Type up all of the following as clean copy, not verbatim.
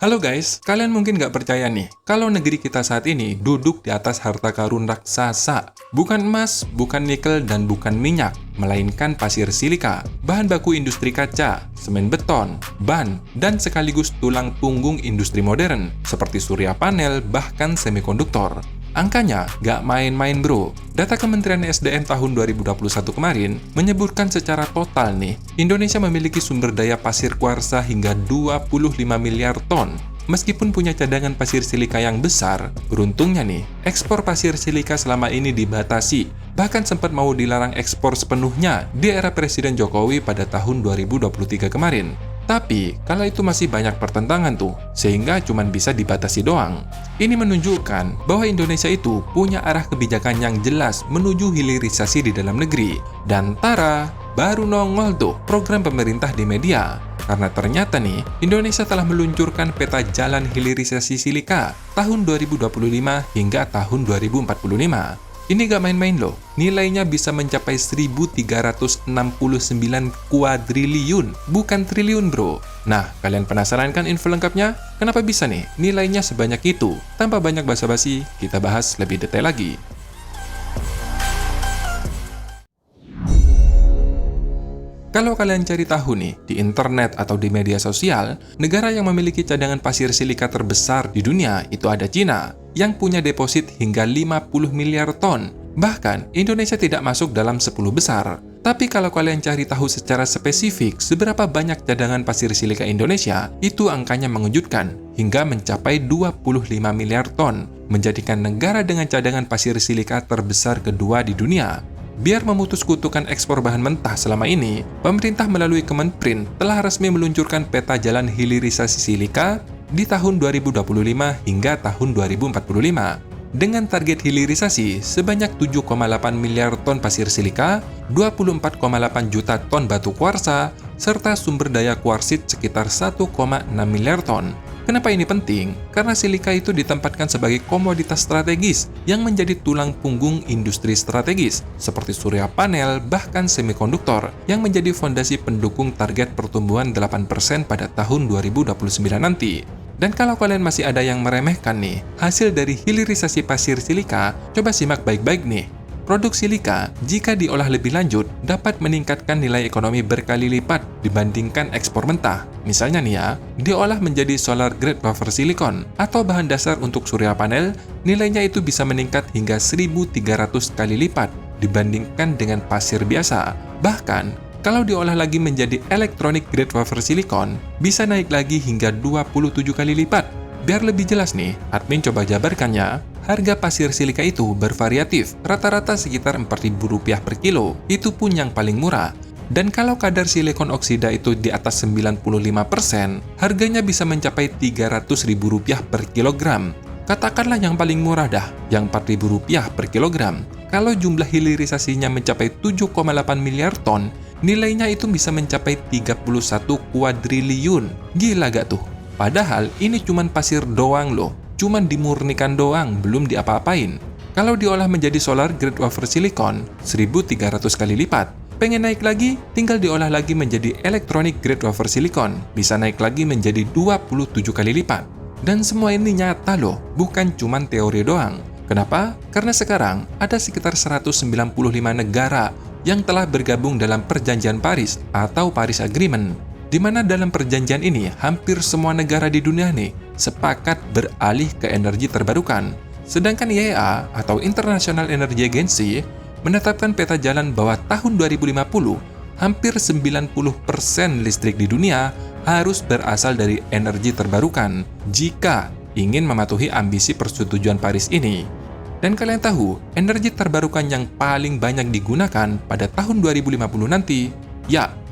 Halo guys, kalian mungkin nggak percaya nih, kalau negeri kita saat ini duduk di atas harta karun raksasa. Bukan emas, bukan nikel, dan bukan minyak, melainkan pasir silika, bahan baku industri kaca, semen beton, ban, dan sekaligus tulang punggung industri modern, seperti surya panel, bahkan semikonduktor. Angkanya nggak main-main bro. Data Kementerian SDM tahun 2021 kemarin menyebutkan secara total nih, Indonesia memiliki sumber daya pasir kuarsa hingga 25 miliar ton. Meskipun punya cadangan pasir silika yang besar, beruntungnya nih, ekspor pasir silika selama ini dibatasi. Bahkan sempat mau dilarang ekspor sepenuhnya di era Presiden Jokowi pada tahun 2023 kemarin. Tapi, kala itu masih banyak pertentangan tuh, sehingga cuma bisa dibatasi doang. Ini menunjukkan bahwa Indonesia itu punya arah kebijakan yang jelas menuju hilirisasi di dalam negeri. Dan tara, baru nongol tuh program pemerintah di media. Karena ternyata nih, Indonesia telah meluncurkan peta jalan hilirisasi silika tahun 2025 hingga tahun 2045. Ini gak main-main loh, nilainya bisa mencapai 1.369 kuadriliun, bukan triliun bro. Nah, kalian penasaran kan info lengkapnya? Kenapa bisa nih nilainya sebanyak itu? Tanpa banyak basa-basi, kita bahas lebih detail lagi. Kalau kalian cari tahu nih, di internet atau di media sosial, negara yang memiliki cadangan pasir silika terbesar di dunia itu ada Cina, yang punya deposit hingga 50 miliar ton. Bahkan, Indonesia tidak masuk dalam 10 besar. Tapi kalau kalian cari tahu secara spesifik seberapa banyak cadangan pasir silika Indonesia, itu angkanya mengejutkan, hingga mencapai 25 miliar ton, menjadikan negara dengan cadangan pasir silika terbesar kedua di dunia. Biar memutus kutukan ekspor bahan mentah selama ini, pemerintah melalui Kemenprin telah resmi meluncurkan peta jalan hilirisasi silika di tahun 2025 hingga tahun 2045. Dengan target hilirisasi sebanyak 7,8 miliar ton pasir silika, 24,8 juta ton batu kuarsa, serta sumber daya kuarsit sekitar 1,6 miliar ton. Kenapa ini penting? Karena silika itu ditempatkan sebagai komoditas strategis yang menjadi tulang punggung industri strategis, seperti surya panel, bahkan semikonduktor, yang menjadi fondasi pendukung target pertumbuhan 8% pada tahun 2029 nanti. Dan kalau kalian masih ada yang meremehkan nih, hasil dari hilirisasi pasir silika, coba simak baik-baik nih. Produk silika, jika diolah lebih lanjut, dapat meningkatkan nilai ekonomi berkali lipat dibandingkan ekspor mentah. Misalnya nih ya, diolah menjadi solar grade wafer silicon atau bahan dasar untuk surya panel, nilainya itu bisa meningkat hingga 1.300 kali lipat dibandingkan dengan pasir biasa. Bahkan, kalau diolah lagi menjadi electronic grade wafer silicon, bisa naik lagi hingga 27 kali lipat. Biar lebih jelas nih, admin coba jabarkannya. Harga pasir silika itu bervariatif, rata-rata sekitar Rp4.000 per kilo, itu pun yang paling murah. Dan kalau kadar silikon oksida itu di atas 95%, harganya bisa mencapai Rp300.000 per kilogram. Katakanlah yang paling murah dah, yang Rp4.000 per kilogram. Kalau jumlah hilirisasinya mencapai 7,8 miliar ton, nilainya itu bisa mencapai 31 kuadriliun. Gila gak tuh? Padahal ini cuman pasir doang loh. Cuman dimurnikan doang, belum diapa-apain. Kalau diolah menjadi solar grade wafer silicon, 1.300 kali lipat. Pengen naik lagi, tinggal diolah lagi menjadi electronic grade wafer silicon, bisa naik lagi menjadi 27 kali lipat. Dan semua ini nyata loh, bukan cuman teori doang. Kenapa? Karena sekarang ada sekitar 195 negara yang telah bergabung dalam Perjanjian Paris atau Paris Agreement, di mana dalam perjanjian ini hampir semua negara di dunia nih sepakat beralih ke energi terbarukan. Sedangkan IEA atau International Energy Agency menetapkan peta jalan bahwa tahun 2050 hampir 90% listrik di dunia harus berasal dari energi terbarukan jika ingin mematuhi ambisi persetujuan Paris ini. Dan kalian tahu, energi terbarukan yang paling banyak digunakan pada tahun 2050 nanti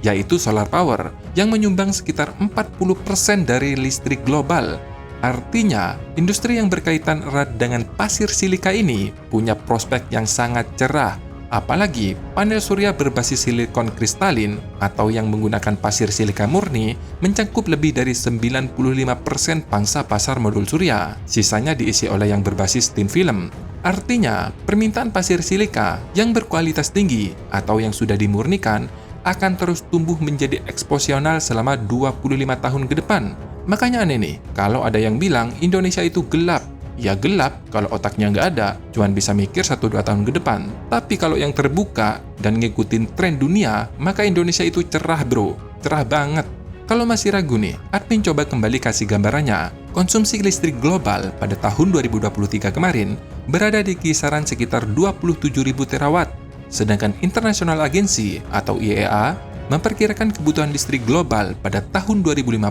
yaitu solar power, yang menyumbang sekitar 40% dari listrik global. Artinya, industri yang berkaitan erat dengan pasir silika ini punya prospek yang sangat cerah. Apalagi, panel surya berbasis silikon kristalin atau yang menggunakan pasir silika murni mencakup lebih dari 95% pangsa pasar modul surya. Sisanya diisi oleh yang berbasis thin film. Artinya, permintaan pasir silika yang berkualitas tinggi atau yang sudah dimurnikan akan terus tumbuh menjadi eksposional selama 25 tahun ke depan. Makanya aneh nih, kalau ada yang bilang Indonesia itu gelap. Ya gelap kalau otaknya nggak ada, cuman bisa mikir 1-2 tahun ke depan. Tapi kalau yang terbuka dan ngikutin tren dunia, maka Indonesia itu cerah bro, cerah banget. Kalau masih ragu nih, admin coba kembali kasih gambarannya. Konsumsi listrik global pada tahun 2023 kemarin berada di kisaran sekitar 27.000 terawatt. Sedangkan International Agency atau IEA memperkirakan kebutuhan listrik global pada tahun 2050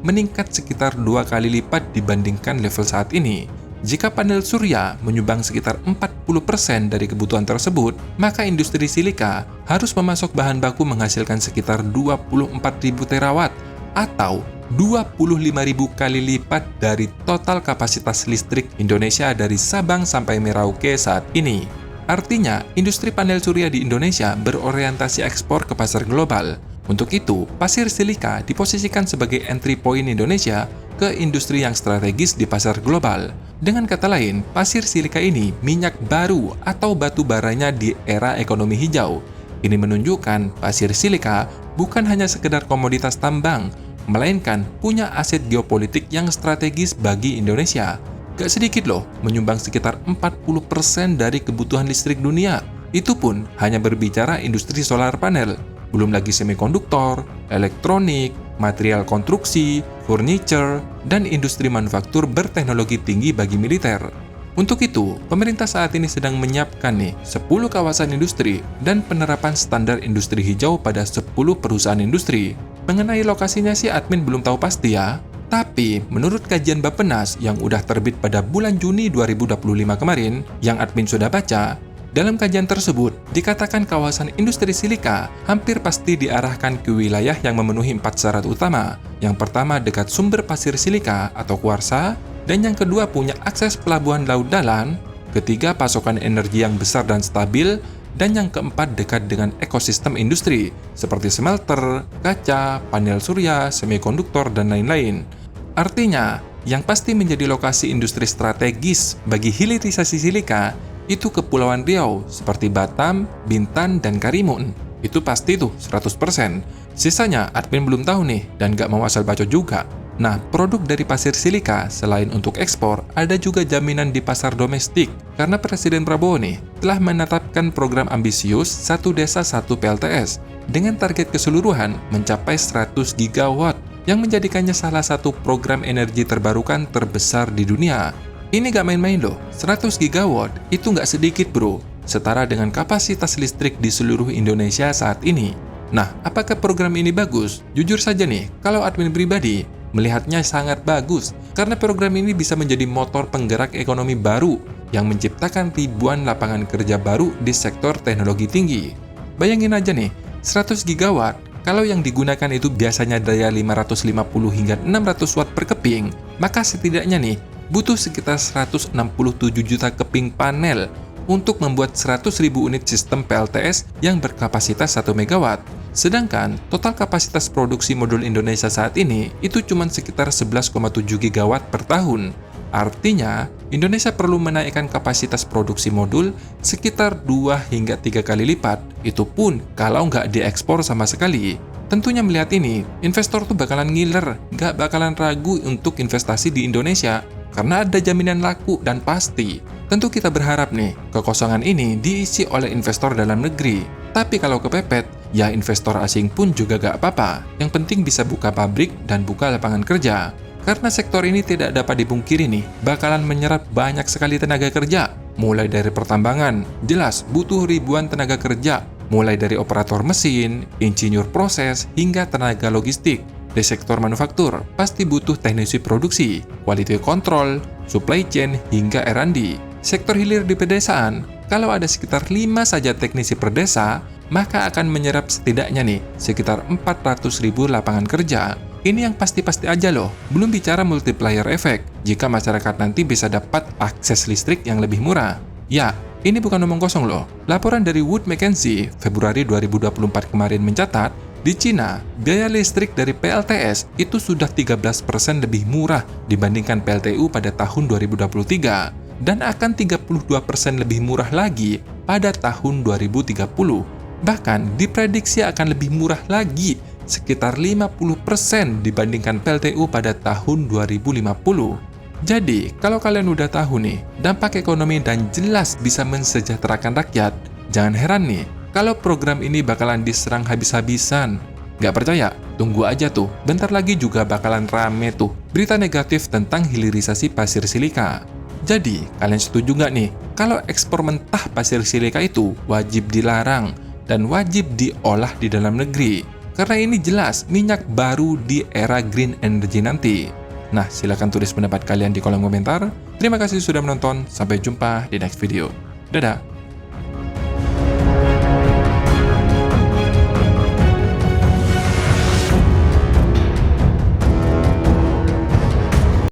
meningkat sekitar 2 kali lipat dibandingkan level saat ini. Jika panel surya menyumbang sekitar 40% dari kebutuhan tersebut, maka industri silika harus memasok bahan baku menghasilkan sekitar 24.000 terawatt atau 25.000 kali lipat dari total kapasitas listrik Indonesia dari Sabang sampai Merauke saat ini. Artinya, industri panel surya di Indonesia berorientasi ekspor ke pasar global. Untuk itu, pasir silika diposisikan sebagai entry point Indonesia ke industri yang strategis di pasar global. Dengan kata lain, pasir silika ini minyak baru atau batu baranya di era ekonomi hijau. Ini menunjukkan pasir silika bukan hanya sekedar komoditas tambang, melainkan punya aset geopolitik yang strategis bagi Indonesia. Gak sedikit loh, menyumbang sekitar 40% dari kebutuhan listrik dunia. Itu pun hanya berbicara industri solar panel, belum lagi semikonduktor, elektronik, material konstruksi, furniture, dan industri manufaktur berteknologi tinggi bagi militer. Untuk itu, pemerintah saat ini sedang menyiapkan 10 kawasan industri dan penerapan standar industri hijau pada 10 perusahaan industri. Mengenai lokasinya sih admin belum tahu pasti ya. Tapi, menurut kajian Bappenas yang udah terbit pada bulan Juni 2025 kemarin, yang admin sudah baca, dalam kajian tersebut dikatakan kawasan industri silika hampir pasti diarahkan ke wilayah yang memenuhi 4 syarat utama. Yang pertama dekat sumber pasir silika atau kuarsa, dan yang kedua punya akses pelabuhan laut dalam, ketiga pasokan energi yang besar dan stabil, dan yang keempat dekat dengan ekosistem industri, seperti smelter, kaca, panel surya, semikonduktor, dan lain-lain. Artinya, yang pasti menjadi lokasi industri strategis bagi hilirisasi silika itu Kepulauan Riau, seperti Batam, Bintan, dan Karimun. Itu pasti tuh, 100%. Sisanya, admin belum tahu nih, dan gak mau asal bacot juga. Nah, produk dari pasir silika selain untuk ekspor, ada juga jaminan di pasar domestik. Karena Presiden Prabowo nih telah menetapkan program ambisius Satu Desa Satu PLTS dengan target keseluruhan mencapai 100 gigawatt yang menjadikannya salah satu program energi terbarukan terbesar di dunia. Ini gak main-main loh, 100 gigawatt itu gak sedikit bro, setara dengan kapasitas listrik di seluruh Indonesia saat ini. Nah, apakah program ini bagus? Jujur saja nih, kalau admin pribadi, melihatnya sangat bagus, karena program ini bisa menjadi motor penggerak ekonomi baru yang menciptakan ribuan lapangan kerja baru di sektor teknologi tinggi. Bayangin aja nih, 100 gigawatt, kalau yang digunakan itu biasanya daya 550 hingga 600 watt per keping, maka setidaknya nih, butuh sekitar 167 juta keping panel untuk membuat 100.000 unit sistem PLTS yang berkapasitas 1 megawatt. Sedangkan, total kapasitas produksi modul Indonesia saat ini itu cuma sekitar 11,7 gigawatt per tahun. Artinya, Indonesia perlu menaikkan kapasitas produksi modul sekitar 2 hingga 3 kali lipat, itu pun kalau nggak diekspor sama sekali. Tentunya melihat ini, investor tuh bakalan ngiler, nggak bakalan ragu untuk investasi di Indonesia, karena ada jaminan laku dan pasti. Tentu kita berharap nih, kekosongan ini diisi oleh investor dalam negeri. Tapi kalau kepepet, ya investor asing pun juga gak apa-apa. Yang penting bisa buka pabrik dan buka lapangan kerja. Karena sektor ini tidak dapat dipungkiri nih, bakalan menyerap banyak sekali tenaga kerja. Mulai dari pertambangan, jelas butuh ribuan tenaga kerja. Mulai dari operator mesin, insinyur proses, hingga tenaga logistik. Di sektor manufaktur, pasti butuh teknisi produksi, quality control, supply chain, hingga R&D. Sektor hilir di pedesaan, kalau ada sekitar 5 saja teknisi per desa, maka akan menyerap setidaknya nih, sekitar 400.000 lapangan kerja. Ini yang pasti-pasti aja loh, belum bicara multiplier effect, jika masyarakat nanti bisa dapat akses listrik yang lebih murah. Ya, ini bukan omong kosong loh. Laporan dari Wood Mackenzie, Februari 2024 kemarin mencatat, di Cina, biaya listrik dari PLTS itu sudah 13% lebih murah dibandingkan PLTU pada tahun 2023 dan akan 32% lebih murah lagi pada tahun 2030. Bahkan diprediksi akan lebih murah lagi sekitar 50% dibandingkan PLTU pada tahun 2050. Jadi, kalau kalian udah tahu nih, dampak ekonomi dan jelas bisa mensejahterakan rakyat, jangan heran nih kalau program ini bakalan diserang habis-habisan. Nggak percaya? Tunggu aja tuh, bentar lagi juga bakalan rame tuh berita negatif tentang hilirisasi pasir silika. Jadi, kalian setuju nggak nih kalau ekspor mentah pasir silika itu wajib dilarang dan wajib diolah di dalam negeri? Karena ini jelas minyak baru di era green energy nanti. Nah, silahkan tulis pendapat kalian di kolom komentar. Terima kasih sudah menonton, sampai jumpa di next video. Dadah!